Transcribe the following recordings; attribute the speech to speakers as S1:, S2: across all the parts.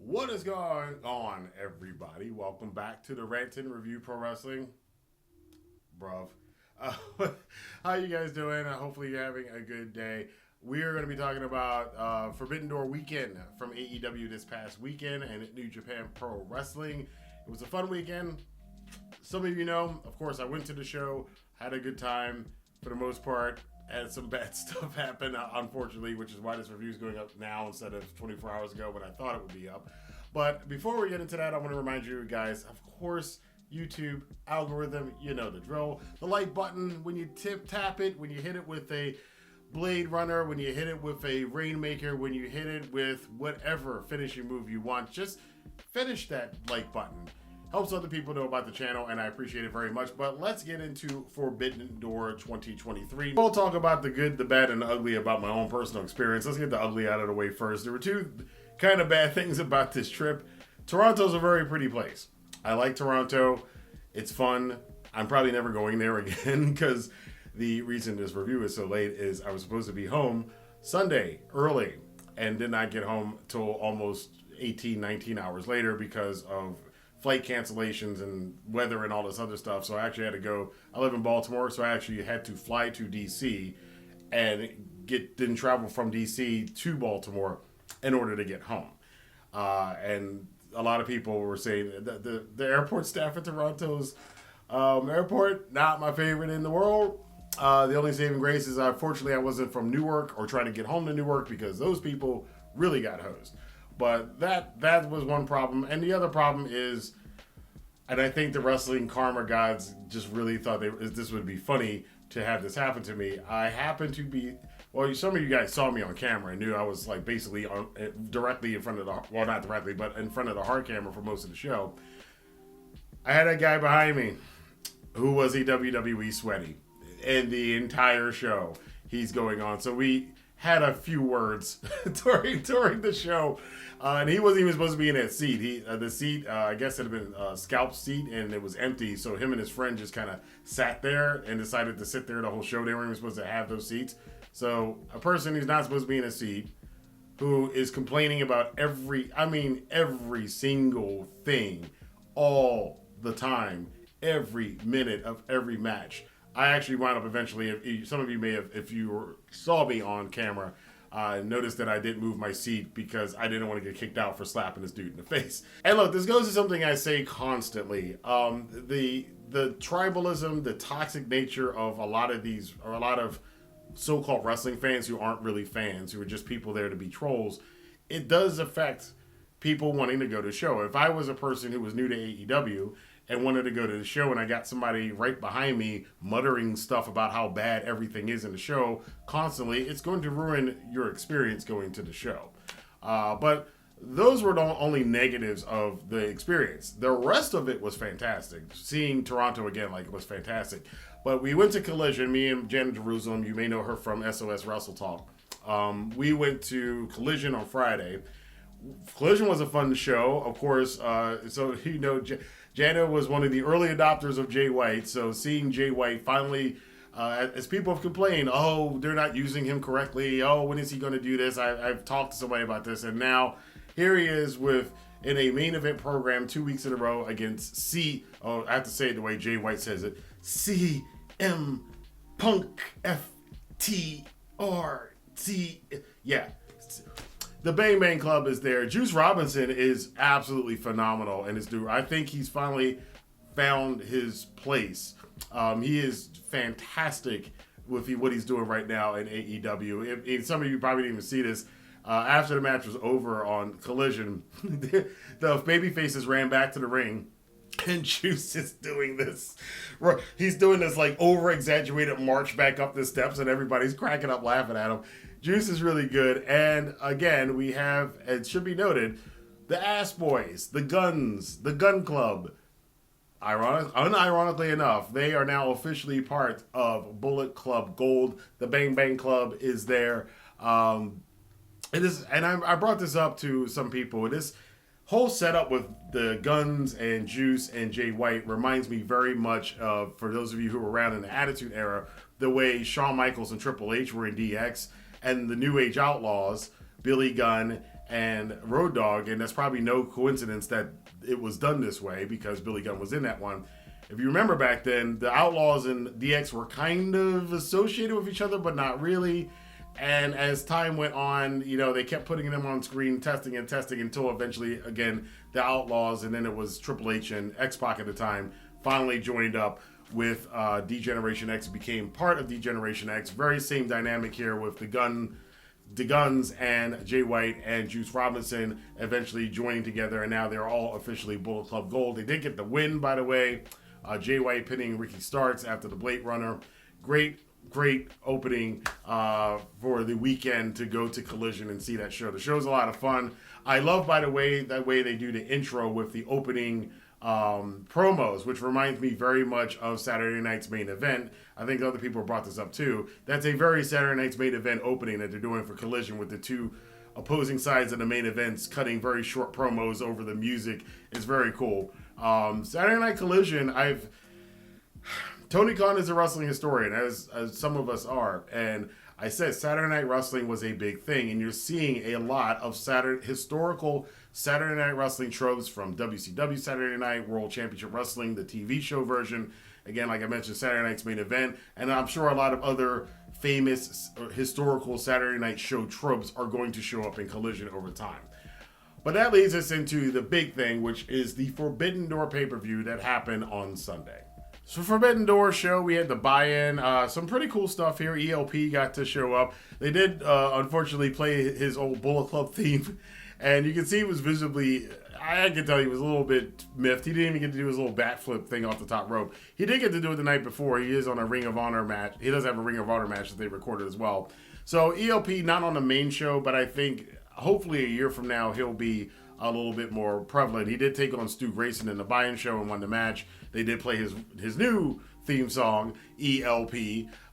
S1: What is going on, everybody? Welcome back to the Rantin Review Pro Wrestling. Bruv. How you guys doing? Hopefully you're having a good day. We are going to be talking about Forbidden Door weekend from AEW this past weekend and at New Japan Pro Wrestling. It was a fun weekend. Some of you know, of course, I went to the show, had a good time for the most part. Had some bad stuff happen, unfortunately, which is why this review is going up now instead of 24 hours ago when I thought it would be up. But before we get into that, I want to remind you guys, of course, YouTube algorithm, you know the drill. The like button, when you tap it, when you hit it with a Blade Runner, when you hit it with a Rainmaker, when you hit it with whatever finishing move you want, just finish that like button. Helps other people know about the channel, and I appreciate it very much. But let's get into Forbidden Door 2023. We'll talk about the good, the bad, and the ugly about my own personal experience. Let's get the ugly out of the way first. There were two kind of bad things about this trip. Toronto's a very pretty place. I like Toronto. It's fun. I'm probably never going there again because the reason this review is so late is I was supposed to be home Sunday early and did not get home till almost 18, 19 hours later because of flight cancellations and weather and all this other stuff. So I actually had to go. I live in Baltimore, so I actually had to fly to DC and didn't travel from DC to Baltimore in order to get home. And a lot of people were saying that the airport staff at Toronto's airport, not my favorite in the world. The only saving grace is unfortunately I wasn't from Newark or trying to get home to Newark because those people really got hosed. But that was one problem. And the other problem is, and I think the wrestling karma gods just really thought this would be funny to have this happen to me. I happened to be, well, some of you guys saw me on camera and knew I was like basically directly in front of the, well, not directly, but in front of the hard camera for most of the show. I had a guy behind me who was a WWE sweaty in the entire show he's going on. So we had a few words during the show, and he wasn't even supposed to be in that seat. The seat, I guess, it had been a scalp seat, and it was empty. So him and his friend just kind of sat there and decided to sit there the whole show. They weren't even supposed to have those seats. So a person who's not supposed to be in a seat, who is complaining about every single thing, all the time, every minute of every match. I actually wound up eventually, some of you may have, if you saw me on camera, noticed that I didn't move my seat because I didn't want to get kicked out for slapping this dude in the face. And look, this goes to something I say constantly. The tribalism, the toxic nature of a lot of so-called wrestling fans who aren't really fans, who are just people there to be trolls, it does affect people wanting to go to the show. If I was a person who was new to AEW and wanted to go to the show and I got somebody right behind me muttering stuff about how bad everything is in the show constantly, it's going to ruin your experience going to the show. But those were the only negatives of the experience. The rest of it was fantastic. Seeing Toronto again, was fantastic. But we went to Collision, me and Janet Jerusalem, you may know her from SOS Wrestle Talk. We went to Collision on Friday. Collision was a fun show, of course. Janet was one of the early adopters of Jay White, so seeing Jay White finally, as people have complained, oh, they're not using him correctly, oh, when is he going to do this? I've talked to somebody about this, and now here he is in a main event program 2 weeks in a row against I have to say it the way Jay White says it, CM Punk FTRT, yeah. The Bang Bang Club is there. Juice Robinson is absolutely phenomenal in his dude. I think he's finally found his place. He is fantastic with what he's doing right now in AEW. Some of you probably didn't even see this. After the match was over on Collision, the babyfaces ran back to the ring, and Juice is doing this. He's doing this over-exaggerated march back up the steps, and everybody's cracking up laughing at him. Juice is really good, and again, we have, it should be noted, the Ass Boys, the Guns, the Gun Club. Unironically enough, they are now officially part of Bullet Club Gold. The Bang Bang Club is there. It is, and I brought this up to some people. This whole setup with the Guns and Juice and Jay White reminds me very much of, for those of you who were around in the Attitude Era, the way Shawn Michaels and Triple H were in DX, and the New Age Outlaws, Billy Gunn and Road Dogg, and that's probably no coincidence that it was done this way because Billy Gunn was in that one. If you remember back then, the Outlaws and DX were kind of associated with each other, but not really. And as time went on, they kept putting them on screen, testing until eventually, again, the Outlaws, and then it was Triple H and X-Pac at the time, finally joined up with D-Generation X, became part of D-Generation X. Very same dynamic here with the Guns and Jay White and Juice Robinson eventually joining together, and now they're all officially Bullet Club Gold. They did get the win, by the way. Jay White pinning Ricky Starks after the Blade Runner. Great opening for the weekend to go to Collision and see that show. The show's a lot of fun. I love, by the way, that way they do the intro with the opening promos, which reminds me very much of Saturday Night's Main Event. I think other people brought this up too. That's a very Saturday Night's Main Event opening that they're doing for Collision, with the two opposing sides of the main events cutting very short promos over the music. It's very cool. Saturday Night Collision, Tony Khan is a wrestling historian, as some of us are, and I said Saturday Night Wrestling was a big thing, and you're seeing a lot of historical Saturday Night Wrestling tropes from WCW Saturday Night, World Championship Wrestling, the TV show version, again, like I mentioned, Saturday Night's Main Event, and I'm sure a lot of other famous historical Saturday Night show tropes are going to show up in Collision over time. But that leads us into the big thing, which is the Forbidden Door pay-per-view that happened on Sunday. So Forbidden Door show, we had the buy-in, some pretty cool stuff here. ELP got to show up. They did, unfortunately, play his old Bullet Club theme, and you can see he was visibly, I can tell he was a little bit miffed. He didn't even get to do his little bat flip thing off the top rope. He did get to do it the night before. He is on a Ring of Honor match. He does have a Ring of Honor match that they recorded as well. So ELP not on the main show, but I think hopefully a year from now he'll be a little bit more prevalent. He did take on Stu Grayson in the buy-in show and won the match. They did play his new theme song, ELP,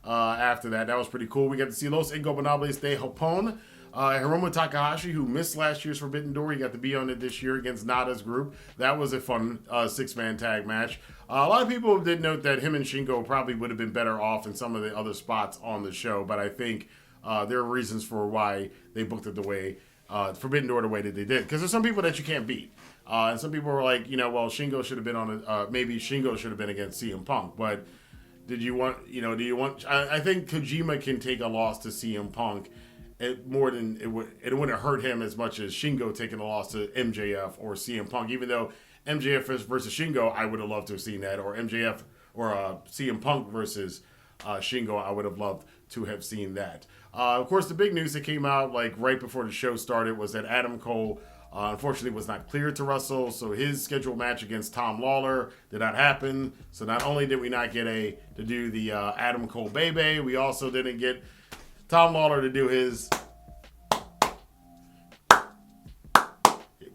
S1: after that. That was pretty cool. We got to see Los Ingobernables de Japón. Hiromu Takahashi, who missed last year's Forbidden Door, he got to be on it this year against Nada's group. That was a fun six-man tag match. A lot of people did note that him and Shingo probably would have been better off in some of the other spots on the show, but I think there are reasons for why they booked it the way, Forbidden Door the way that they did. Because there's some people that you can't beat. And some people were like, well, Shingo should have been on it. Maybe Shingo should have been against CM Punk. But do you want, I think Kojima can take a loss to CM Punk more than it wouldn't hurt him as much as Shingo taking a loss to MJF or CM Punk. Even though MJF versus Shingo, I would have loved to have seen that. Or MJF or CM Punk versus Shingo, I would have loved to have seen that. Of course, the big news that came out right before the show started was that Adam Cole unfortunately was not cleared to wrestle, so his scheduled match against Tom Lawler did not happen. So not only did we not get to do the Adam Cole Bebe, we also didn't get Tom Lawler to do his.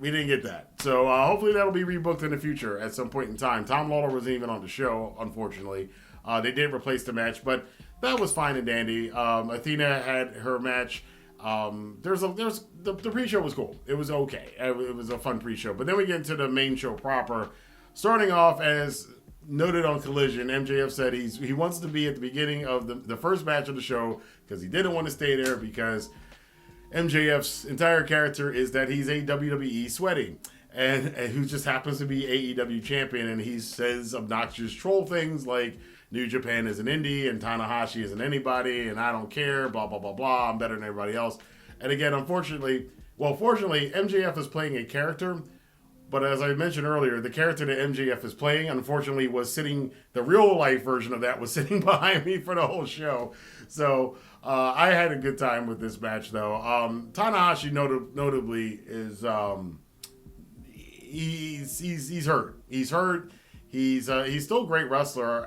S1: We didn't get that. So hopefully that'll be rebooked in the future at some point in time. Tom Lawler wasn't even on the show, unfortunately. They did replace the match, but that was fine and dandy. Athena had her match. The pre-show was cool. It was okay. It was a fun pre-show. But then we get into the main show proper. Starting off, as noted on Collision, MJF said he wants to be at the beginning of the first match of the show because he didn't want to stay there because MJF's entire character is that he's a WWE sweaty and who just happens to be AEW champion, and he says obnoxious troll things like New Japan is an indie and Tanahashi isn't anybody and I don't care, blah, blah, blah, blah. I'm better than everybody else. And again, fortunately, MJF is playing a character, but as I mentioned earlier, the character that MJF is playing, unfortunately, the real life version of that was sitting behind me for the whole show. So I had a good time with this match, though. Tanahashi notably is he's hurt. He's hurt. He's still a great wrestler,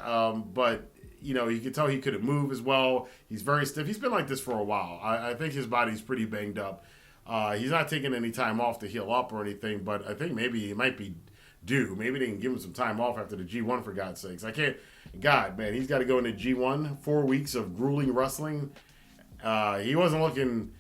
S1: but you could tell he couldn't move as well. He's very stiff. He's been like this for a while. I think his body's pretty banged up. He's not taking any time off to heal up or anything, but I think maybe he might be due. Maybe they can give him some time off after the G1, for God's sakes. God, man, he's got to go into G1, 4 weeks of grueling wrestling. He wasn't looking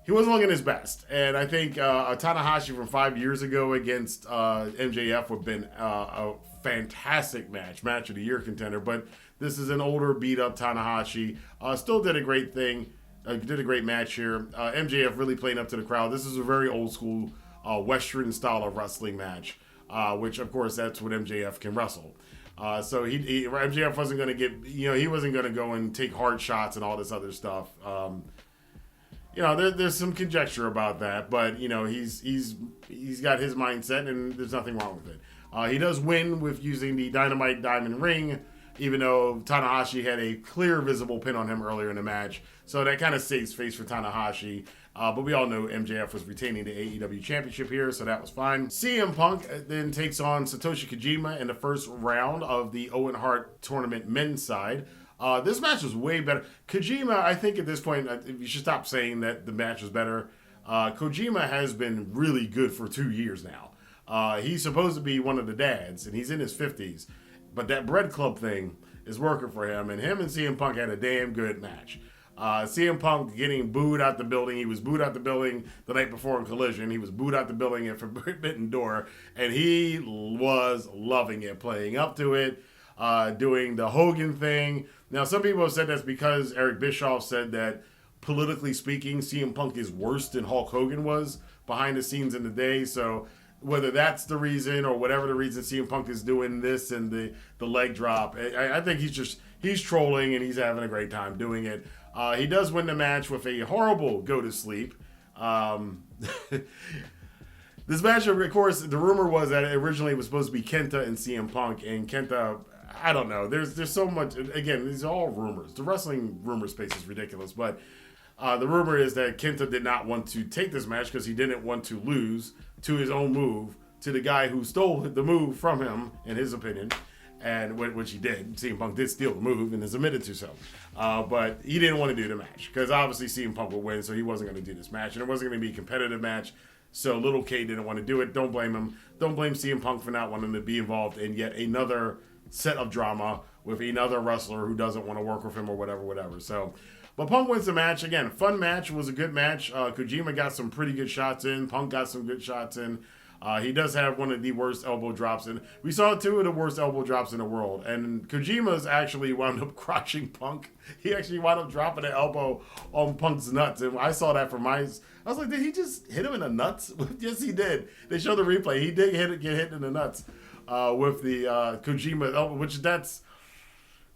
S1: his best. And I think Tanahashi from 5 years ago against MJF would have been a fantastic match of the year contender. But this is an older, beat-up Tanahashi. Still did a great thing. did a great match here. MJF really playing up to the crowd. This is a very old school Western style of wrestling match, which of course that's what MJF can wrestle. So MJF wasn't going to get, he wasn't going to go and take hard shots and all this other stuff. There's some conjecture about that, but he's got his mindset and there's nothing wrong with it. He does win with using the Dynamite Diamond Ring, even though Tanahashi had a clear visible pin on him earlier in the match. So that kind of saves face for Tanahashi. But we all know MJF was retaining the AEW Championship here, so that was fine. CM Punk then takes on Satoshi Kojima in the first round of the Owen Hart Tournament men's side. This match was way better. Kojima, I think at this point, you should stop saying that the match was better. Kojima has been really good for 2 years now. He's supposed to be one of the dads, and he's in his 50s. But that Bread Club thing is working for him, and CM Punk had a damn good match. CM Punk getting booed out the building. He was booed out the building the night before in Collision. He was booed out the building at Forbidden Door, and he was loving it, playing up to it, doing the Hogan thing. Now, some people have said that's because Eric Bischoff said that, politically speaking, CM Punk is worse than Hulk Hogan was behind the scenes in the day. So whether that's the reason or whatever the reason CM Punk is doing this and the leg drop, I think he's trolling and he's having a great time doing it. He does win the match with a horrible go to sleep. This match, of course, the rumor was that originally it was supposed to be Kenta and CM Punk, and Kenta, I don't know. There's so much. Again, these are all rumors. The wrestling rumor space is ridiculous, but the rumor is that Kenta did not want to take this match because he didn't want to lose to his own move to the guy who stole the move from him, in his opinion, and which he did. CM Punk did steal the move and has admitted to so. But he didn't want to do the match because obviously CM Punk would win, so he wasn't going to do this match, and it wasn't going to be a competitive match. So Little K didn't want to do it. Don't blame him. Don't blame CM Punk for not wanting to be involved in yet another set of drama with another wrestler who doesn't want to work with him or whatever. So, but Punk wins the match. Again, fun match. It was a good match. Kojima got some pretty good shots in. Punk got some good shots in. He does have one of the worst elbow drops, and we saw 2 of the worst elbow drops in the world. And Kojima's actually wound up crushing Punk. He actually wound up dropping an elbow on Punk's nuts, and I saw that from my. I was like, did he just hit him in the nuts? Yes, he did. They showed the replay. He did get hit in the nuts with the Kojima elbow, which that's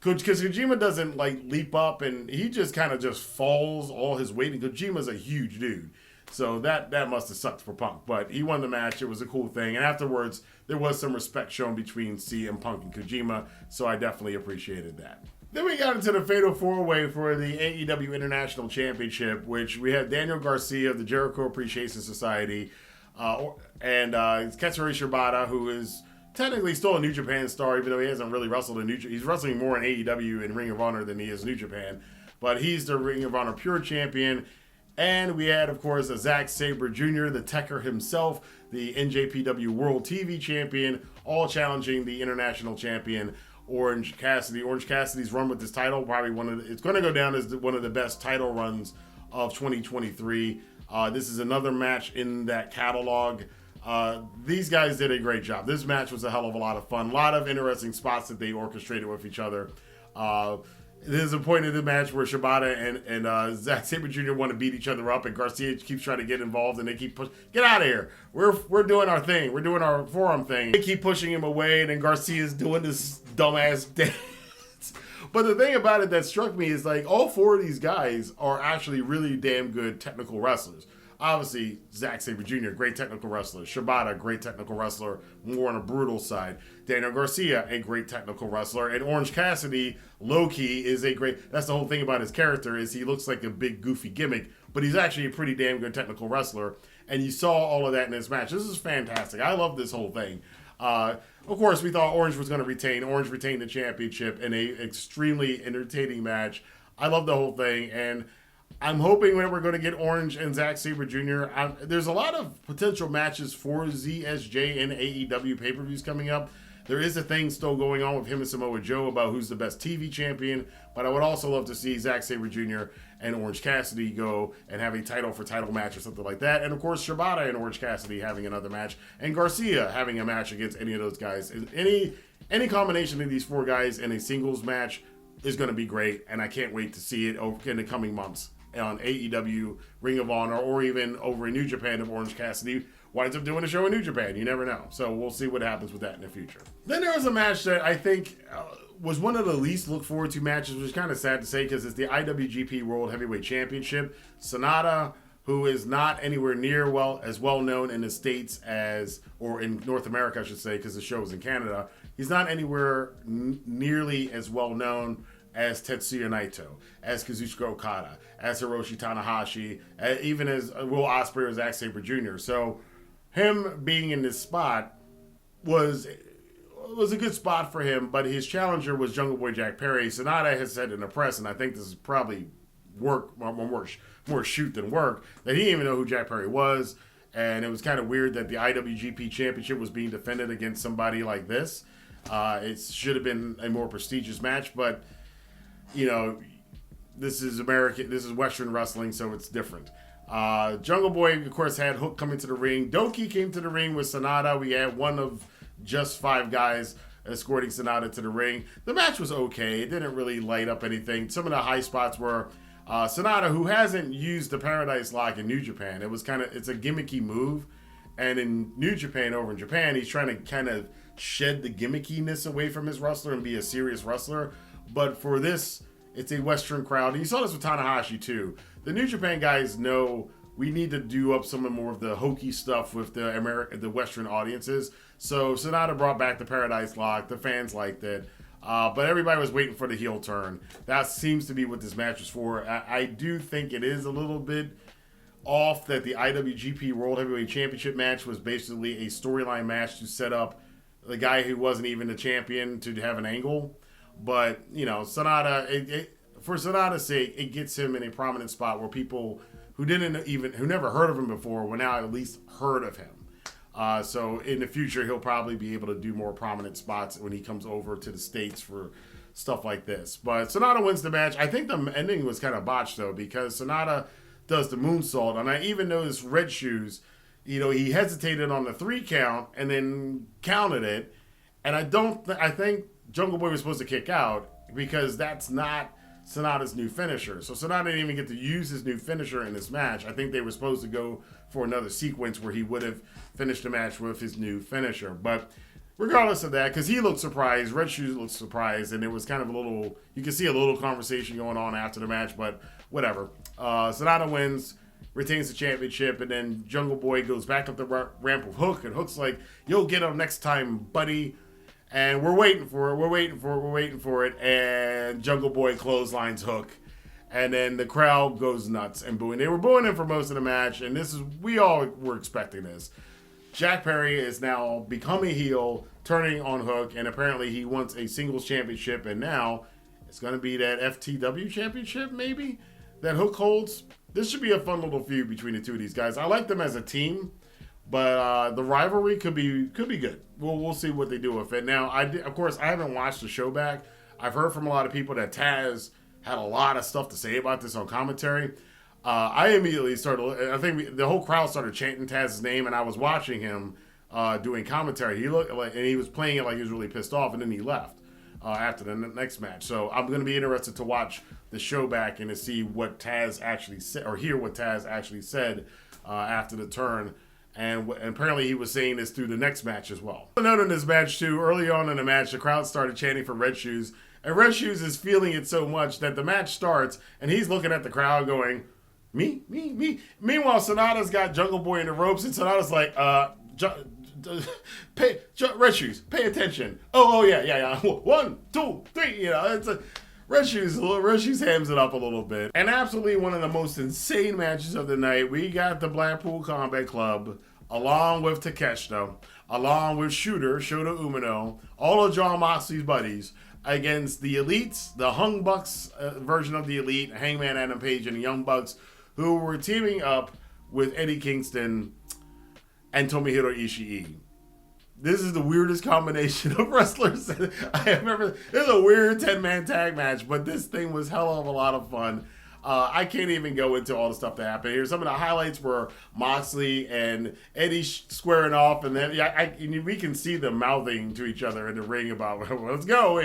S1: because Kojima doesn't like leap up, and he just kind of just falls all his weight. And Kojima's a huge dude. So that must have sucked for Punk. But he won the match. It was a cool thing. And afterwards, there was some respect shown between CM Punk and Kojima. So I definitely appreciated that. Then we got into the Fatal 4-Way for the AEW International Championship, which we had Daniel Garcia of the Jericho Appreciation Society and Katsuyori Shibata, who is technically still a New Japan star, even though he hasn't really wrestled in New Japan. He's wrestling more in AEW and Ring of Honor than he is New Japan. But he's the Ring of Honor Pure Champion. And we had, of course, a Zack Sabre Jr., the Tekker himself, the NJPW World TV Champion, all challenging the International Champion, Orange Cassidy. Orange Cassidy's run with this title, probably it's going to go down as one of the best title runs of 2023. This is another match in that catalog. These guys did a great job. This match was a hell of a lot of fun. A lot of interesting spots that they orchestrated with each other. There's a point in the match where Shibata and Zack Sabre Jr. want to beat each other up, and Garcia keeps trying to get involved, and they keep pushing, get out of here. We're doing our thing. We're doing our forum thing. They keep pushing him away, and then Garcia's doing this dumbass dance. But the thing about it that struck me is like all 4 of these guys are actually really damn good technical wrestlers. Obviously, Zack Sabre Jr., great technical wrestler. Shibata, great technical wrestler, more on a brutal side. Daniel Garcia, a great technical wrestler. And Orange Cassidy, low-key, is a great... That's the whole thing about his character, is he looks like a big, goofy gimmick, but he's actually a pretty damn good technical wrestler. And you saw all of that in this match. This is fantastic. I love this whole thing. Of course, we thought Orange was going to retain. Orange retained the championship in a extremely entertaining match. I love the whole thing, and I'm hoping that we're going to get Orange and Zack Sabre Jr. There's a lot of potential matches for ZSJ and AEW pay-per-views coming up. There is a thing still going on with him and Samoa Joe about who's the best TV champion, but I would also love to see Zack Sabre Jr. and Orange Cassidy go and have a title-for-title match or something like that. And, of course, Shibata and Orange Cassidy having another match, and Garcia having a match against any of those guys. Any combination of these 4 guys in a singles match is going to be great, and I can't wait to see it in the coming months. on AEW, Ring of Honor, or even over in New Japan if Orange Cassidy winds up doing a show in New Japan. You never know. So we'll see what happens with that in the future. Then there was a match that I think was one of the least look forward to matches, which is kind of sad to say because it's the IWGP World Heavyweight Championship. SANADA, who is not anywhere near as well known in the States as, or in North America, I should say, because the show is in Canada. He's not anywhere nearly as well known as Tetsuya Naito, as Kazuchika Okada, as Hiroshi Tanahashi, even as Will Ospreay or Zack Sabre Jr. So him being in this spot was a good spot for him, but his challenger was Jungle Boy Jack Perry. SANADA has said in the press, and I think this is probably more shoot than work, that he didn't even know who Jack Perry was, and it was kind of weird that the IWGP Championship was being defended against somebody like this. It should have been a more prestigious match, but you know, this is American, this is Western wrestling, so it's different. Jungle Boy, of course, had Hook coming to the ring. Doki came to the ring with SANADA. We had one of just 5 guys escorting SANADA to the ring. The match was okay. It didn't really light up anything. Some of the high spots were SANADA, who hasn't used the Paradise Lock in New Japan. It's a gimmicky move. And in New Japan, over in Japan, he's trying to kind of shed the gimmickiness away from his wrestler and be a serious wrestler. But for this, it's a Western crowd. And you saw this with Tanahashi too. The New Japan guys know we need to do up some more of the hokey stuff with the Western audiences. So SANADA brought back the Paradise Lock. The fans liked it. But everybody was waiting for the heel turn. That seems to be what this match was for. I do think it is a little bit off that the IWGP World Heavyweight Championship match was basically a storyline match to set up the guy who wasn't even the champion to have an angle. But, you know, SANADA, for SANADA's sake, it gets him in a prominent spot where people who never heard of him before will now at least heard of him. So in the future, he'll probably be able to do more prominent spots when he comes over to the States for stuff like this. But SANADA wins the match. I think the ending was kind of botched, though, because SANADA does the moonsault. And I even noticed Red Shoes, you know, he hesitated on the 3 count and then counted it. And I think Jungle Boy was supposed to kick out because that's not SANADA's new finisher. So SANADA didn't even get to use his new finisher in this match. I think they were supposed to go for another sequence where he would have finished the match with his new finisher. But regardless of that, because he looked surprised, Red Shoes looked surprised, and it was kind of you can see a little conversation going on after the match, but whatever. SANADA wins, retains the championship, and then Jungle Boy goes back up the ramp with Hook, and Hook's like, "You'll get him next time, buddy." And we're waiting for it, and Jungle Boy clotheslines Hook. And then the crowd goes nuts and booing. They were booing him for most of the match, and we all were expecting this. Jack Perry is now becoming a heel, turning on Hook, and apparently he wants a singles championship, and now it's going to be that FTW championship, maybe, that Hook holds. This should be a fun little feud between the two of these guys. I like them as a team, but the rivalry could be good. We'll see what they do with it. Now, of course, I haven't watched the show back. I've heard from a lot of people that Taz had a lot of stuff to say about this on commentary. I immediately I think the whole crowd started chanting Taz's name, and I was watching him doing commentary. He looked like, and he was playing it like he was really pissed off, and then he left after the next match. So I'm going to be interested to watch the show back and to see what Taz actually said, or hear what Taz actually said after the turn. And apparently he was saying this through the next match as well. A note in this match too, early on in the match, the crowd started chanting for Red Shoes. And Red Shoes is feeling it so much that the match starts and he's looking at the crowd going, me. Meanwhile, SANADA's got Jungle Boy in the ropes and SANADA's like, Red Shoes, pay attention. Oh yeah. 1, 2, 3, you know, Red Shoes hams it up a little bit. And absolutely one of the most insane matches of the night. We got the Blackpool Combat Club, along with Takeshita, along with Shota Umino, all of Jon Moxley's buddies, against the Elites, the HungBucks version of the Elite, Hangman Adam Page and the Young Bucks, who were teaming up with Eddie Kingston and Tomohiro Ishii. This is the weirdest combination of wrestlers I have ever. It's a weird 10-man tag match, but this thing was hell of a lot of fun. I can't even go into all the stuff that happened here. Some of the highlights were Moxley and Eddie squaring off, and then we can see them mouthing to each other in the ring about let's go,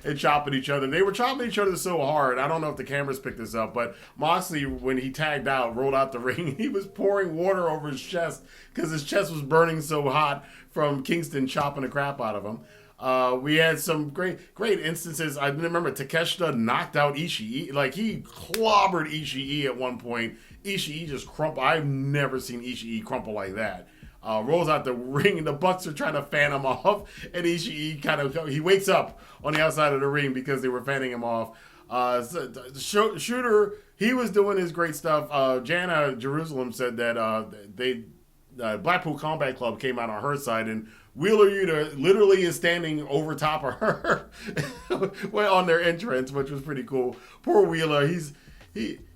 S1: and chopping each other. They were chopping each other so hard. I don't know if the cameras picked this up, but Moxley, when he tagged out, rolled out the ring, he was pouring water over his chest because his chest was burning so hot from Kingston chopping the crap out of him. We had some great instances. I remember Takeshita knocked out Ishii. Like, he clobbered Ishii at one point. Ishii just crumpled. I've never seen Ishii crumple like that. Rolls out the ring, and the Bucks are trying to fan him off. And Ishii he wakes up on the outside of the ring because they were fanning him off. Shooter, he was doing his great stuff. Jana Jerusalem said that Blackpool Combat Club came out on her side, and Wheeler Yuta literally is standing over top of her on their entrance, which was pretty cool. Poor Wheeler.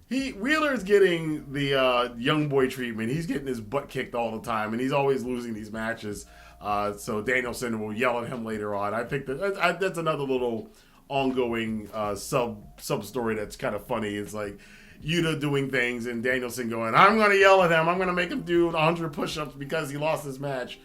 S1: Wheeler's getting the young boy treatment. He's getting his butt kicked all the time, and he's always losing these matches. So Danielson will yell at him later on. I think that's another little ongoing sub story that's kind of funny. It's like Yuta doing things and Danielson going, I'm going to yell at him. I'm going to make him do 100 push-ups because he lost his match.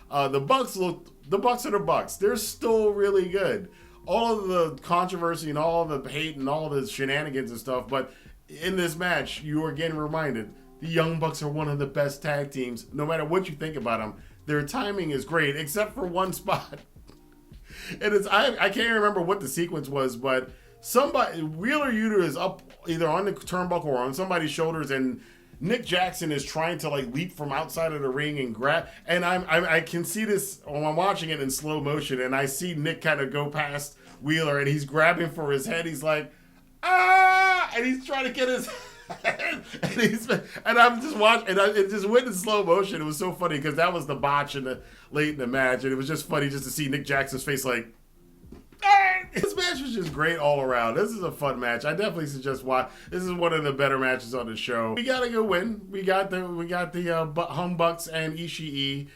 S1: The Bucks are the Bucks. They're still really good. All of the controversy and all of the hate and all of the shenanigans and stuff, but in this match, you are getting reminded the Young Bucks are one of the best tag teams. No matter what you think about them, their timing is great, except for one spot. And I can't remember what the sequence was, but Wheeler Yuta is up either on the turnbuckle or on somebody's shoulders, and Nick Jackson is trying to leap from outside of the ring and grab, and I can see this when I'm watching it in slow motion, and I see Nick kind of go past Wheeler, and he's grabbing for his head. He's like, and he's trying to get his head, and I'm just watching, and it just went in slow motion. It was so funny because that was the botch late in the match, and it was just funny just to see Nick Jackson's face like. This match was just great all around. This is a fun match. I definitely suggest watch. This is one of the better matches on the show. We got a good win. We got the HungBucks and Ishii,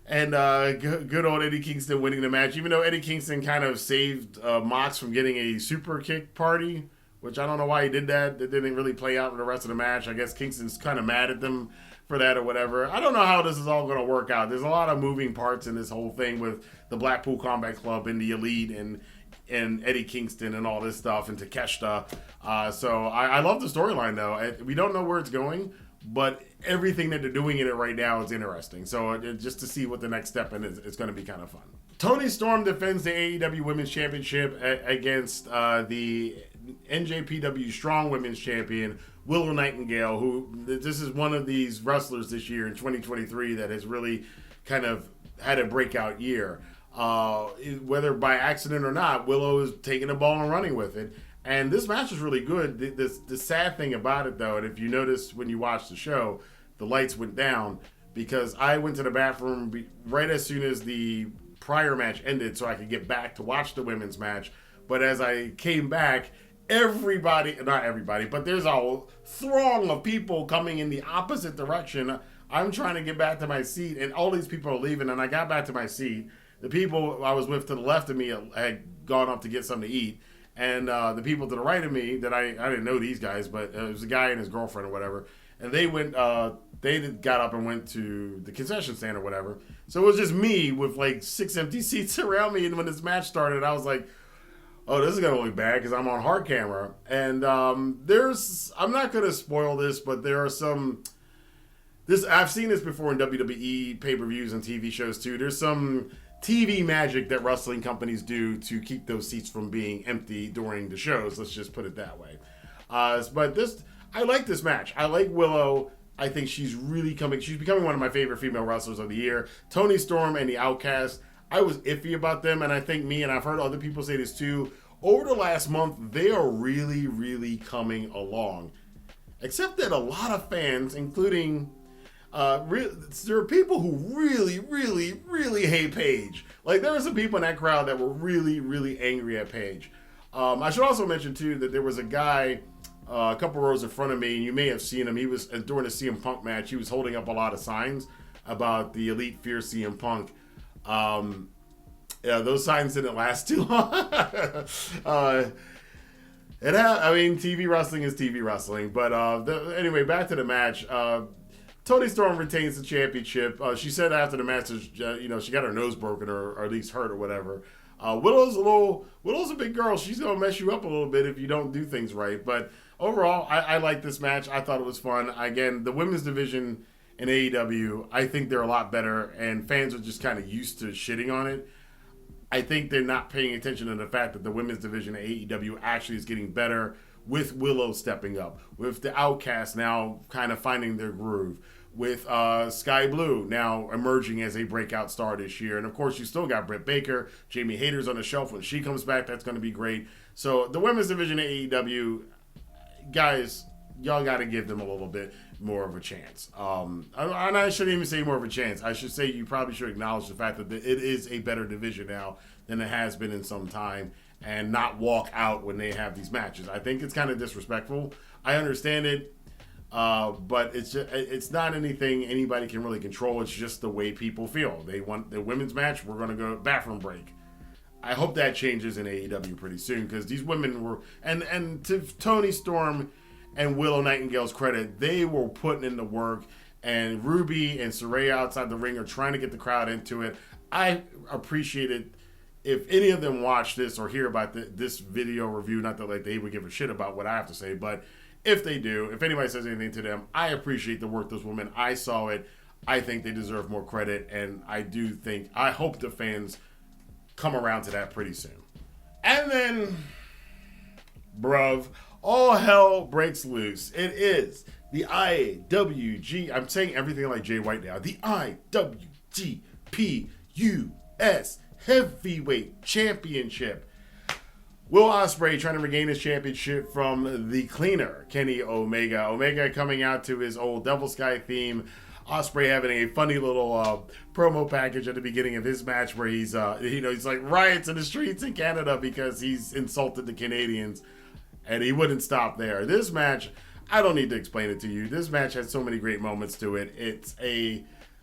S1: and good old Eddie Kingston winning the match. Even though Eddie Kingston kind of saved Mox from getting a super kick party, which I don't know why he did that. It didn't really play out in the rest of the match. I guess Kingston's kind of mad at them for that or whatever. I don't know how this is all going to work out. There's a lot of moving parts in this whole thing with the Blackpool Combat Club and the Elite and Eddie Kingston and all this stuff and Takeshita. So I love the storyline though. We don't know where it's going, but everything that they're doing in it right now is interesting. So just to see what the next step in is, it's going to be kind of fun. Toni Storm defends the AEW Women's Championship against the NJPW Strong Women's Champion, Willow Nightingale, who this is one of these wrestlers this year in 2023 that has really kind of had a breakout year. Whether by accident or not, Willow is taking the ball and running with it. And this match is really good. The sad thing about it, though, and if you notice when you watch the show, the lights went down because I went to the bathroom right as soon as the prior match ended so I could get back to watch the women's match. But as I came back, not everybody, but there's a throng of people coming in the opposite direction. I'm trying to get back to my seat, and all these people are leaving, and I got back to my seat. The people I was with to the left of me had gone up to get something to eat. And the people to the right of me, that I didn't know these guys, but it was a guy and his girlfriend or whatever. And they got up and went to the concession stand or whatever. So it was just me with 6 empty seats around me. And when this match started, I was like, oh, this is going to look bad because I'm on hard camera. And I'm not going to spoil this, but there are I've seen this before in WWE pay-per-views and TV shows too. There's some TV magic that wrestling companies do to keep those seats from being empty during the shows. Let's just put it that way. But I like this match. I like Willow. I think she's becoming one of my favorite female wrestlers of the year. Toni Storm and the Outcast, I was iffy about them, and I think and I've heard other people say this too, over the last month, they are really, really coming along. Except that a lot of fans, including there are people who really, really, really hate Paige. There were some people in that crowd that were really, really angry at Paige. I should also mention too that there was a guy a couple rows in front of me, and you may have seen him. He was during the CM Punk match. He was holding up a lot of signs about the Elite Fear CM Punk. Yeah, those signs didn't last too long. I mean, TV wrestling is TV wrestling. But anyway, back to the match. Toni Storm retains the championship. She said after the match, she got her nose broken or at least hurt or whatever. Willow's a big girl. She's gonna mess you up a little bit if you don't do things right. But overall, I like this match. I thought it was fun. Again, the women's division in AEW, I think they're a lot better, and fans are just kind of used to shitting on it. I think they're not paying attention to the fact that the women's division at AEW actually is getting better with Willow stepping up, with the Outcasts now kind of finding their groove, with Sky Blue now emerging as a breakout star this year. And of course, you still got Britt Baker, Jamie Hayter's on the shelf. When she comes back, that's going to be great. So the women's division at AEW, guys, y'all got to give them a little bit more of a chance. And I shouldn't even say more of a chance. I should say you probably should acknowledge the fact that it is a better division now than it has been in some time, and not walk out when they have these matches. I think it's kind of disrespectful. I understand it, but it's not anything anybody can really control. It's just the way people feel. They want the women's match. We're going to go bathroom break. I hope that changes in AEW pretty soon, because these women were, and to Toni Storm and Willow Nightingale's credit, they were putting in the work, and Ruby and Saraya outside the ring are trying to get the crowd into it. I appreciate it. If any of them watch this or hear about this video review, not that like they would give a shit about what I have to say, but if they do, if anybody says anything to them, I appreciate the work those women. I saw it. I think they deserve more credit, and I hope the fans come around to that pretty soon. And then, bruv, all hell breaks loose. It is the IWG. I'm saying everything like Jay White now. The IWGP U.S. Heavyweight Championship. Will Ospreay trying to regain his championship from the cleaner, Kenny Omega. Omega coming out to his old Devil Sky theme. Ospreay having a funny little promo package at the beginning of his match where he's like riots in the streets in Canada because he's insulted the Canadians, and he wouldn't stop there. This match, I don't need to explain it to you. This match has so many great moments to it.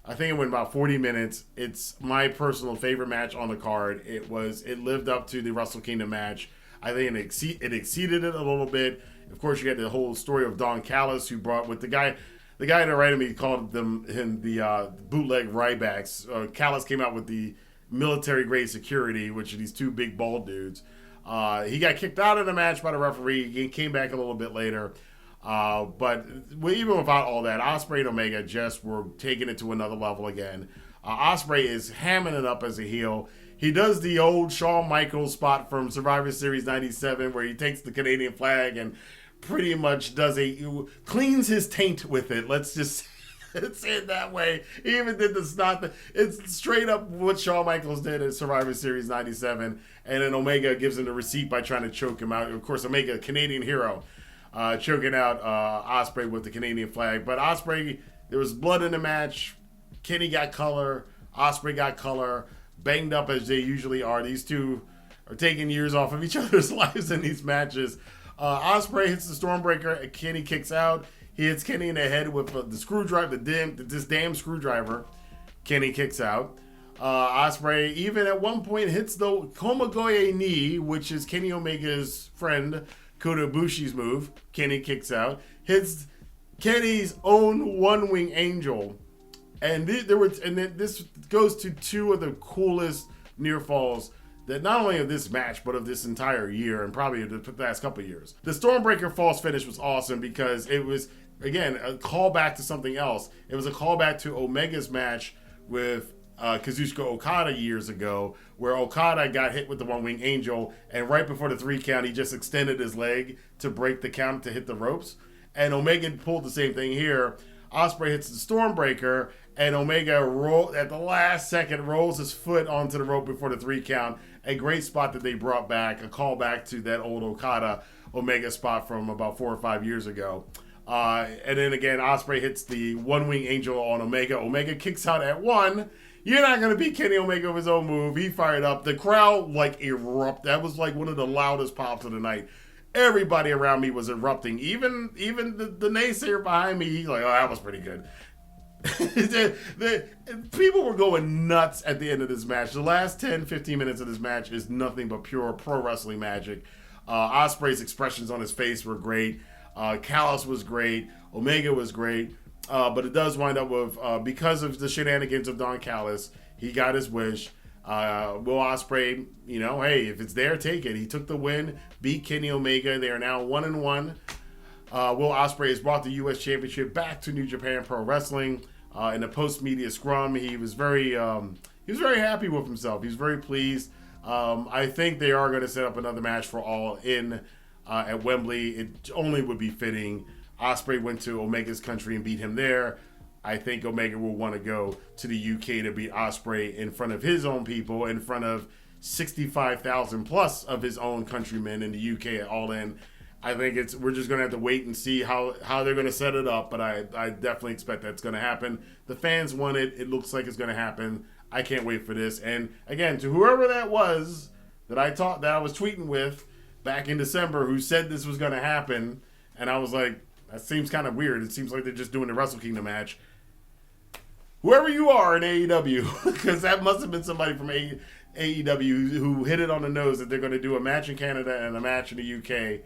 S1: I think it went about 40 minutes. It's my personal favorite match on the card. It lived up to the Wrestle Kingdom match. I think it exceeded it a little bit. Of course, you had the whole story of Don Callus, who brought with the guy that wrote me called him the bootleg Rybacks. Callus came out with the military grade security, which are these two big bald dudes. He got kicked out of the match by the referee. He came back a little bit later. But even without all that, Ospreay and Omega just were taking it to another level again. Ospreay is hamming it up as a heel. He does the old Shawn Michaels spot from Survivor Series 97 where he takes the Canadian flag and pretty much cleans his taint with it. Let's just say it that way. He even did the snot. It's straight up what Shawn Michaels did at Survivor Series 97. And then Omega gives him the receipt by trying to choke him out. Of course, Omega, a Canadian hero. Choking out Ospreay with the Canadian flag. But Ospreay, there was blood in the match. Kenny got color. Ospreay got color. Banged up as they usually are. These two are taking years off of each other's lives in these matches. Ospreay hits the Stormbreaker. Kenny kicks out. He hits Kenny in the head with the screwdriver, this damn screwdriver. Kenny kicks out. Ospreay even at one point hits the Komagoye knee, which is Kenny Omega's friend Kota Ibushi's move. Kenny kicks out, hits Kenny's own one-wing angel, and this goes to two of the coolest near falls that not only of this match but of this entire year and probably the last couple of years. The Stormbreaker false finish was awesome because it was again a callback to something else. It was a callback to Omega's match with Kazuchika Okada years ago, where Okada got hit with the one-wing angel, and right before the 3 count, he just extended his leg to break the count to hit the ropes. And Omega pulled the same thing here. Ospreay hits the Stormbreaker, and Omega at the last second rolls his foot onto the rope before the 3 count. A great spot that they brought back, a callback to that old Okada Omega spot from about 4 or 5 years ago. And then again, Ospreay hits the one-wing angel on Omega. Omega kicks out at 1. You're not going to beat Kenny Omega with his own move. He fired up. The crowd, erupted. That was, one of the loudest pops of the night. Everybody around me was erupting. Even the naysayer behind me, he's like, oh, that was pretty good. People were going nuts at the end of this match. The last 10, 15 minutes of this match is nothing but pure pro wrestling magic. Ospreay's expressions on his face were great. Callus was great. Omega was great. But it does wind up with, because of the shenanigans of Don Callis, he got his wish. Will Ospreay, hey, if it's there, take it. He took the win, beat Kenny Omega. They are now 1-1. Will Ospreay has brought the U.S. Championship back to New Japan Pro Wrestling. In a post-media scrum, he was very happy with himself. He's very pleased. I think they are going to set up another match for All In at Wembley. It only would be fitting. Ospreay went to Omega's country and beat him there. I think Omega will want to go to the UK to beat Ospreay in front of his own people, in front of 65,000 plus of his own countrymen in the UK at All In. I think we're just going to have to wait and see how they're going to set it up, but I definitely expect that's going to happen. The fans want it. It looks like it's going to happen. I can't wait for this. And again, to whoever that was that I was tweeting with back in December who said this was going to happen, and I was like, that seems kind of weird. It seems like they're just doing the Wrestle Kingdom match. Whoever you are in AEW, because that must have been somebody from AEW who hit it on the nose that they're going to do a match in Canada and a match in the UK.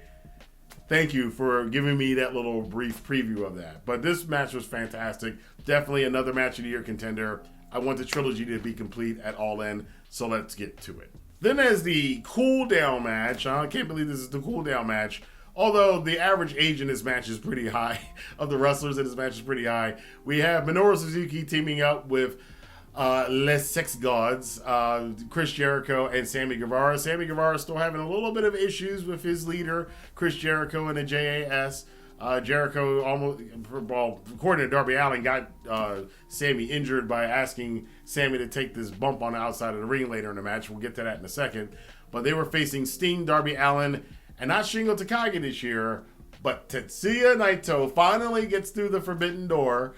S1: Thank you for giving me that little brief preview of that. But this match was fantastic. Definitely another match of the year contender. I want the trilogy to be complete at All In, so let's get to it. Then there's the cool down match. I can't believe this is the cool down match. Although the average age in this match is pretty high, of the wrestlers in this match is pretty high. We have Minoru Suzuki teaming up with Les Sex Gods, Chris Jericho and Sammy Guevara. Sammy Guevara still having a little bit of issues with his leader, Chris Jericho, and the JAS. Jericho according to Darby Allin, got Sammy injured by asking Sammy to take this bump on the outside of the ring later in the match. We'll get to that in a second. But they were facing Sting, Darby Allin, and not Shingo Takagi this year, but Tetsuya Naito finally gets through the forbidden door.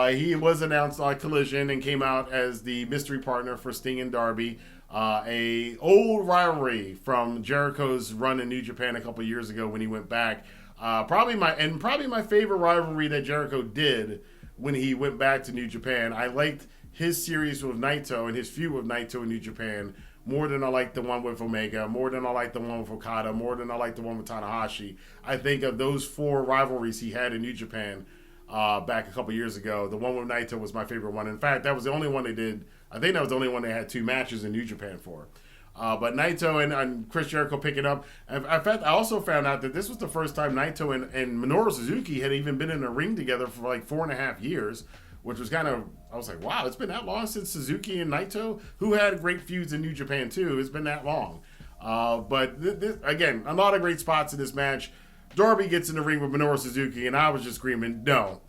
S1: He was announced on Collision and came out as the mystery partner for Sting and Darby. A old rivalry from Jericho's run in New Japan a couple years ago when he went back. Probably my favorite rivalry that Jericho did when he went back to New Japan. I liked his series with Naito and his feud with Naito in New Japan more than I like the one with Omega, more than I like the one with Okada, more than I like the one with Tanahashi. I think of those four rivalries he had in New Japan back a couple years ago. The one with Naito was my favorite one. In fact, that was the only one they did. I think that was the only one they had two matches in New Japan for. But Naito and Chris Jericho picking up. In fact, I also found out that this was the first time Naito and Minoru Suzuki had even been in a ring together for like 4.5 years, which was kind of, I was like, wow, it's been that long since Suzuki and Naito, who had great feuds in New Japan too. It's been that long. But again, a lot of great spots in this match. Darby gets in the ring with Minoru Suzuki, and I was just screaming, no,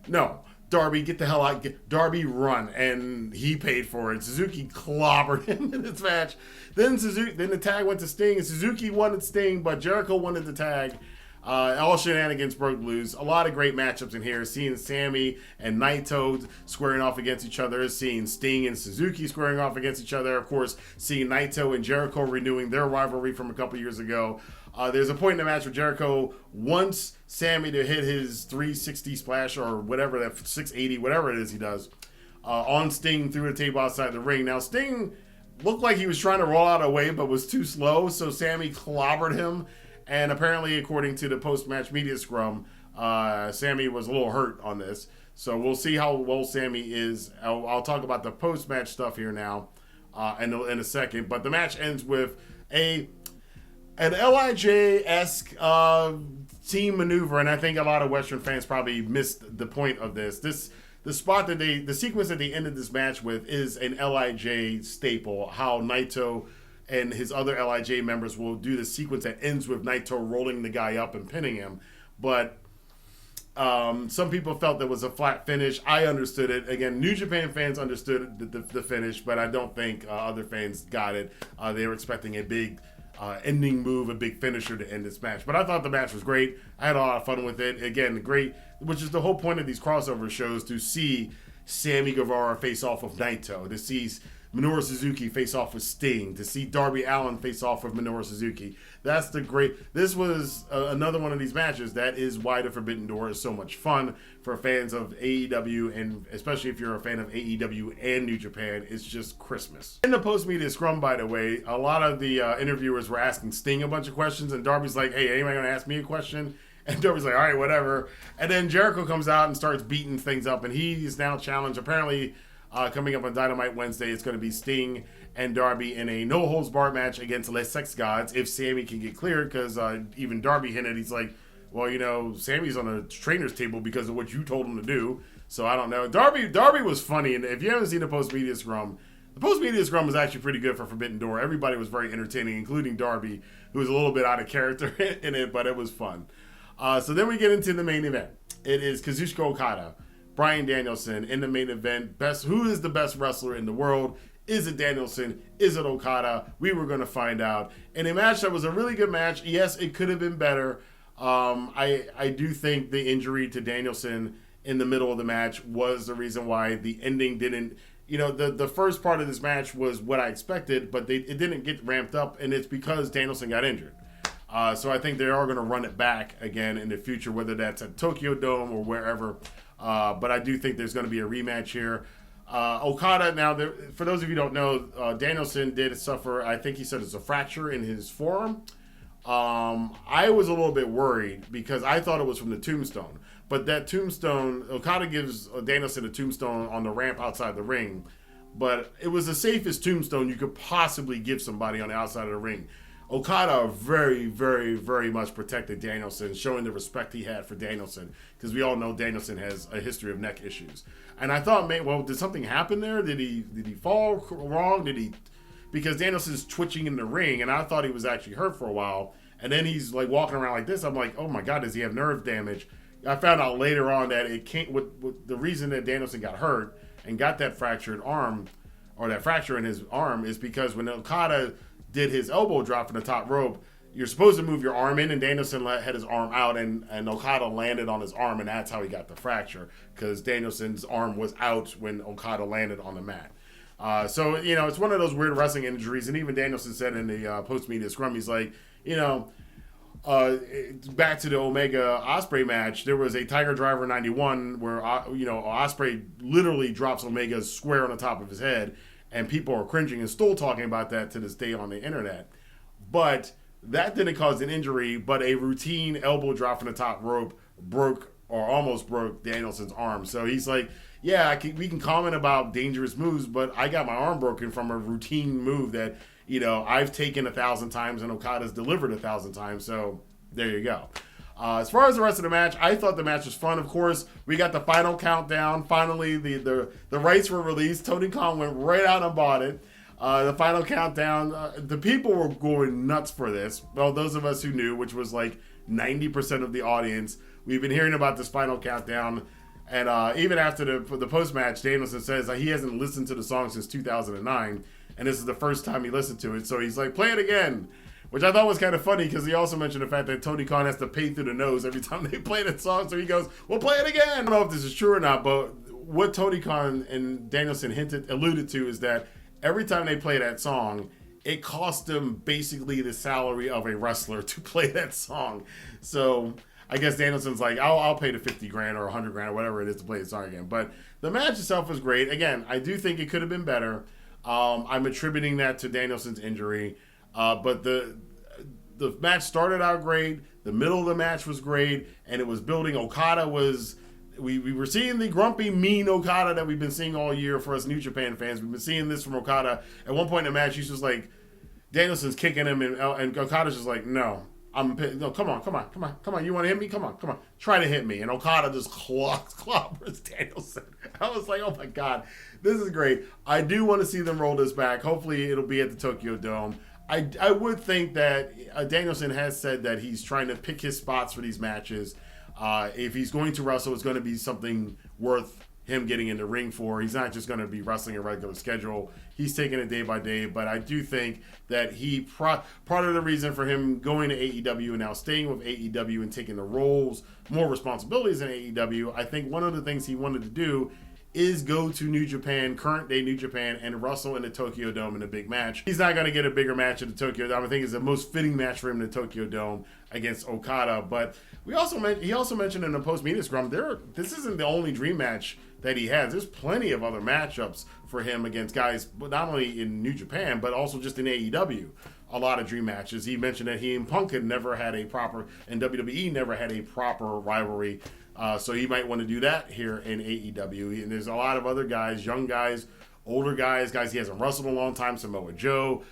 S1: no. Darby, get the hell out. Darby, run. And he paid for it. Suzuki clobbered him in this match. Then the tag went to Sting, and Suzuki wanted Sting, but Jericho wanted the tag. All shenanigans broke loose. A lot of great matchups in here. Seeing Sammy and Naito squaring off against each other. Seeing Sting and Suzuki squaring off against each other. Of course, seeing Naito and Jericho renewing their rivalry from a couple years ago. There's a point in the match where Jericho wants Sammy to hit his 360 splash or whatever, that 680, whatever it is he does, on Sting through the table outside the ring. Now, Sting looked like he was trying to roll out of the way, but was too slow, so Sammy clobbered him. And apparently, according to the post-match media scrum, Sammy was a little hurt on this. So we'll see how well Sammy is. I'll talk about the post-match stuff here now in a second. But the match ends with an LIJ-esque team maneuver, and I think a lot of Western fans probably missed the point of this. The sequence that they ended this match with is an LIJ staple. How Naito and his other LIJ members will do the sequence that ends with Naito rolling the guy up and pinning him. But some people felt there was a flat finish. I understood it. Again, New Japan fans understood the finish, but I don't think other fans got it. They were expecting a big ending move, a big finisher to end this match. But I thought the match was great. I had a lot of fun with it. Again, great, which is the whole point of these crossover shows, to see Sammy Guevara face off with Naito, to see Minoru Suzuki face off with Sting, to see Darby Allin face off with Minoru Suzuki. That's the great. This was another one of these matches. That is why the Forbidden Door is so much fun for fans of AEW, and especially if you're a fan of AEW and New Japan. It's just Christmas. In the post-media scrum, by the way, a lot of the interviewers were asking Sting a bunch of questions, and Darby's like, "Hey, anybody gonna ask me a question?" And Darby's like, "All right, whatever." And then Jericho comes out and starts beating things up, and he's now challenged. Apparently, coming up on Dynamite Wednesday, it's going to be Sting and Darby in a no-holds-barred match against Les Sex Gods if Sammy can get cleared, because even Darby hinted, he's like, well, you know, Sammy's on a trainer's table because of what you told him to do, so I don't know. Darby was funny, and if you haven't seen the post-media scrum, the post-media scrum was actually pretty good for Forbidden Door. Everybody was very entertaining, including Darby, who was a little bit out of character in it, but it was fun. So then we get into the main event. It is Kazuchika Okada, Bryan Danielson in the main event. Who is the best wrestler in the world? Is it Danielson? Is it Okada? We were going to find out. In a match that was a really good match. Yes, it could have been better. I do think the injury to Danielson in the middle of the match was the reason why the ending didn't, you know, the first part of this match was what I expected, but it didn't get ramped up, and it's because Danielson got injured. So I think they are going to run it back again in the future, whether that's at Tokyo Dome or wherever. But I do think there's going to be a rematch here. Okada, now, for those of you who don't know, Danielson did suffer, I think he said it's a fracture in his forearm. I was a little bit worried because I thought it was from the tombstone. But that tombstone, Okada gives Danielson a tombstone on the ramp outside the ring. But it was the safest tombstone you could possibly give somebody on the outside of the ring. Okada very, very, very much protected Danielson, showing the respect he had for Danielson, because we all know Danielson has a history of neck issues. And I thought, man, well, did something happen there? Did he fall wrong? Because Danielson's twitching in the ring, and I thought he was actually hurt for a while. And then he's like walking around like this. I'm like, oh my God, does he have nerve damage? I found out later on that it can't. With the reason that Danielson got hurt and got that fractured arm, or that fracture in his arm, is because when Okada did his elbow drop from the top rope, you're supposed to move your arm in, and Danielson had his arm out, and Okada landed on his arm, and that's how he got the fracture, because Danielson's arm was out when Okada landed on the mat. So, you know, it's one of those weird wrestling injuries, and even Danielson said in the post-media scrum, he's like, you know, back to the Omega Ospreay match, there was a Tiger Driver 91 where, you know, Ospreay literally drops Omega square on the top of his head, and people are cringing and still talking about that to this day on the internet. But that didn't cause an injury, but a routine elbow drop from the top rope broke or almost broke Danielson's arm. So he's like, yeah, we can comment about dangerous moves, but I got my arm broken from a routine move that, you know, I've taken 1,000 times and Okada's delivered 1,000 times. So there you go. As far as the rest of the match, I thought the match was fun. Of course, we got the final countdown. Finally, the rights were released. Tony Khan went right out and bought it. The final countdown, the people were going nuts for this. Well, those of us who knew, which was like 90% of the audience, we've been hearing about this final countdown. And even after the post-match, Danielson says that he hasn't listened to the song since 2009. And this is the first time he listened to it. So he's like, play it again. Which I thought was kind of funny, because he also mentioned the fact that Tony Khan has to pay through the nose every time they play that song. So he goes, we'll play it again. I don't know if this is true or not, but what Tony Khan and Danielson alluded to is that every time they play that song, it costs them basically the salary of a wrestler to play that song. So I guess Danielson's like, I'll pay the 50 grand or 100 grand or whatever it is to play the song again. But the match itself was great. Again, I do think it could have been better. I'm attributing that to Danielson's injury. But the match started out great. The middle of the match was great, and it was building. Okada was, we were seeing the grumpy, mean Okada that we've been seeing all year for us New Japan fans. We've been seeing this from Okada. At one point in the match, he's just like, Danielson's kicking him, and Okada's just like, no, no, come on. You want to hit me? Come on. Try to hit me. And Okada just clobbers Danielson. I was like, oh my God, this is great. I do want to see them roll this back. Hopefully it'll be at the Tokyo Dome. I would think that Danielson has said that he's trying to pick his spots for these matches. If he's going to wrestle, it's going to be something worth him getting in the ring for. He's not just going to be wrestling a regular schedule. He's taking it day by day. But I do think that part of the reason for him going to AEW and now staying with AEW and taking the roles, more responsibilities in AEW, I think one of the things he wanted to do is go to New Japan, current day New Japan, and wrestle in the Tokyo Dome in a big match. He's not going to get a bigger match at the Tokyo Dome. I think it's the most fitting match for him in the Tokyo Dome against Okada. But he also mentioned in the post-media scrum, this isn't the only dream match that he has. There's plenty of other matchups for him against guys, not only in New Japan, but also just in AEW. A lot of dream matches. He mentioned that he and Punk had never had a proper, and WWE never had a proper rivalry. So he might want to do that here in AEW. And there's a lot of other guys, young guys, older guys he hasn't wrestled in a long time, Samoa Joe,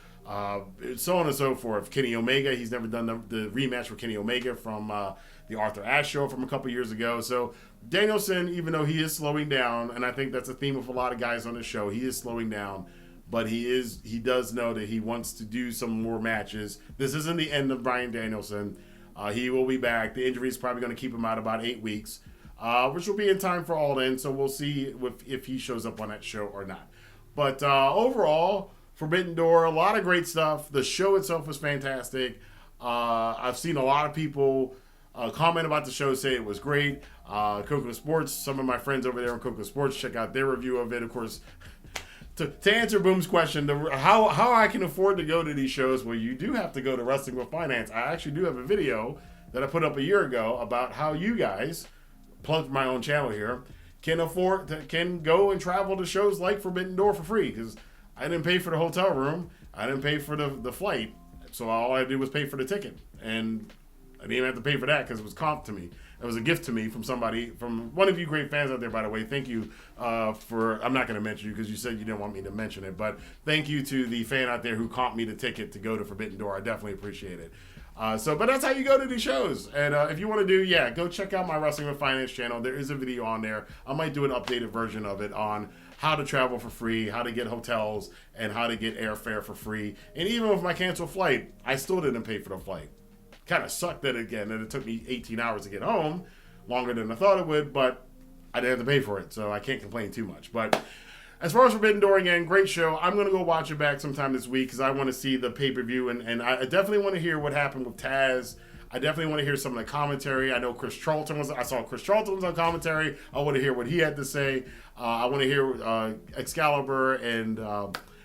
S1: so on and so forth. Kenny Omega, he's never done the rematch with Kenny Omega from the Arthur Ashe show from a couple years ago. So Danielson, even though he is slowing down, and I think that's a theme of a lot of guys on the show, he is slowing down, but he does know that he wants to do some more matches. This isn't the end of Bryan Danielson. He will be back. The injury is probably going to keep him out about 8 weeks, which will be in time for Allin. So we'll see if he shows up on that show or not. But overall, Forbidden Door, a lot of great stuff. The show itself was fantastic. I've seen a lot of people comment about the show, say it was great. Coco Sports, some of my friends over there on Coco Sports, check out their review of it. Of course, to answer Boom's question, how I can afford to go to these shows, well, you do have to go to Wrestling with Finance. I actually do have a video that I put up a year ago about how you guys, plug my own channel here, can go and travel to shows like Forbidden Door for free, because I didn't pay for the hotel room, I didn't pay for the flight, so all I did was pay for the ticket, and I didn't even have to pay for that because it was comp to me. It was a gift to me from one of you great fans out there, by the way. Thank you I'm not going to mention you because you said you didn't want me to mention it, but thank you to the fan out there who comped me the ticket to go to Forbidden Door. I definitely appreciate it. But that's how you go to these shows. And if you want to go check out my Wrestling with Finance channel. There is a video on there. I might do an updated version of it on how to travel for free, how to get hotels, and how to get airfare for free. And even with my canceled flight, I still didn't pay for the flight. Kind of sucked that it took me 18 hours to get home, longer than I thought it would, but I didn't have to pay for it, so I can't complain too much. But as far as Forbidden Door, again, great show. I'm going to go watch it back sometime this week because I want to see the pay-per-view, and I definitely want to hear what happened with Taz. I definitely want to hear some of the commentary. I know I saw Chris Charlton was on commentary. I want to hear what he had to say. I want to hear Excalibur, and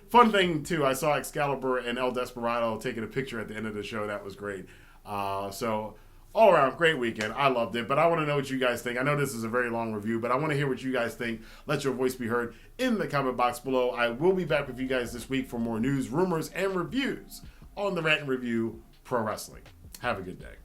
S1: fun thing, too, I saw Excalibur and El Desperado taking a picture at the end of the show. That was great. So all around, great weekend. I loved it, but I want to know what you guys think. I know this is a very long review, but I want to hear what you guys think. Let your voice be heard in the comment box below. I will be back with you guys this week for more news, rumors, and reviews on the Rantin Review Pro Wrestling. Have a good day.